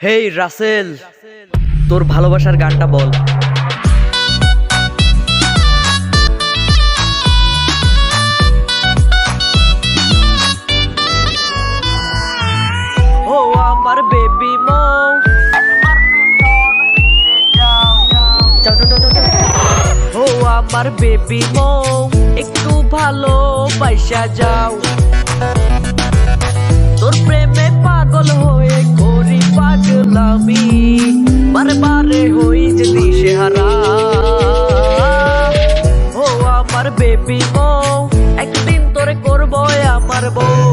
হেই রাসেল, তোর ভালোবাসার গানটা বল। ও আমার বেবি মৌ, ও আমার বেবি মৌ, একটু ভালোবাসা যাও। তোর প্রেমে পাগল হয়ে করি পাগলামি, বারে বারে হই যে দিশেহারা। ও আমার বেবি মৌ, একদিন তোরে করবো আমার বউ।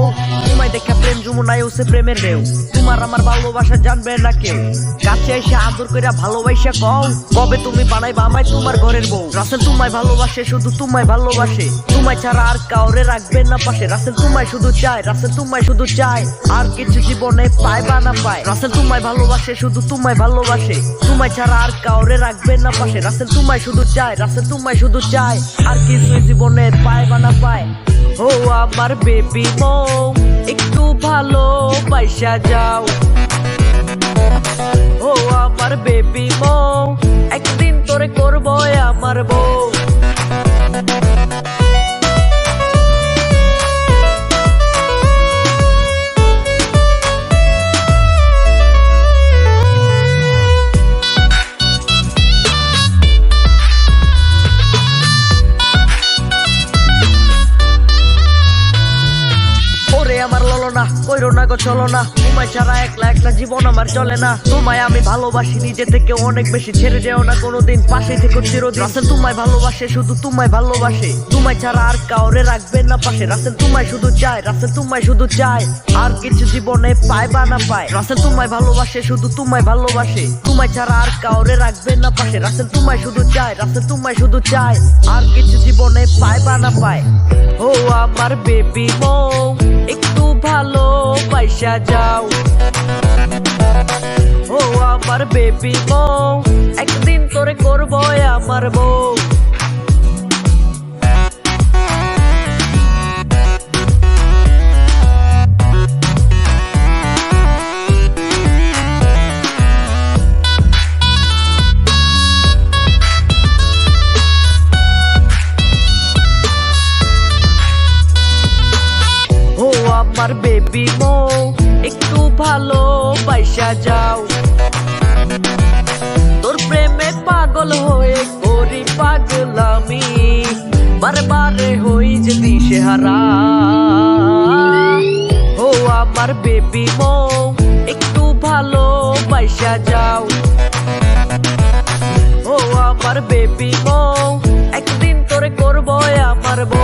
ও তোমায় দেখা প্রেম যমুনায় ওসে প্রেমের ঢেউ, তোমার আমার ভালোবাসা জানবে না কেউ। কাছে এসে আদর কইরা ভালোবাসা কও, কবে তুমি বানাইবা আমায় তোমার ঘরের বউ। রাসেল তোমায় ভালোবাসে, শুধু তোমায় ভালোবাসে, তোমায় ছাড়া আর কাউরে রাখবে না পাশে। রাসেল তোমায় শুধু চায়, রাসেল তোমায় শুধু চায়, আর কিছু জীবনে পায় বা না পায়। রাসেল তোমায় ভালোবাসে, শুধু তোমায় ভালোবাসে, তোমায় ছাড়া আর কাউরে রাখবে না পাশে। রাসেল তোমায় শুধু চায়, রাসেল তোমায় শুধু চায়, আর কিছু জীবনে পায় বা না পায়। ও আমার বেবি মৌ, একটু ভালোবাসা যাও। ও আমার বেবি মৌ, একদিন তোরে করবো আমার বউ। আমার ললো না, কইরো না গো চলো না, তোমায় ছাড়া একলা একলা জীবন আমার চলে না। তোমায় আমি ভালোবাসি নিজে থেকে অনেক বেশি, ছেড়ে যেও না কোনোদিন, পাশে থেকে চিরদিন। রাসেল তোমায় ভালোবাসে, শুধু তোমায় ভালোবাসে, তোমায় ছাড়া আর কাউরে রাখবে না পাশে। রাসেল তোমায় শুধু চায়, রাসেল তোমায় শুধু চায়, আর কিছু জীবনে পায় বা না পায়। রাসেল তোমায় ভালোবাসে, শুধু তোমায় ভালোবাসে, তোমায় ছাড়া আর কাউরে রাখবে না পাশে। রাসেল তোমায় শুধু চায়, রাসেল তোমায় শুধু চায়, আর কিছু জীবনে পায় বা না পায়। ও আমার বেবি মৌ, একটু ভালোবাসা যাও। ও আমার বেবি মৌ, একদিন তোরে করবো আমার বউ। আমার বেবি মৌ, একটু ভালোবাসা যাও। তোর প্রেমে পাগল হয়ে করি পাগলামি, বারে বারে হই যে দিশেহারা। ও আমার বেবি মৌ, একটু ভালোবাসা যাও। ও আমার বেবি মৌ, একদিন তোরে করবো আমার বউ।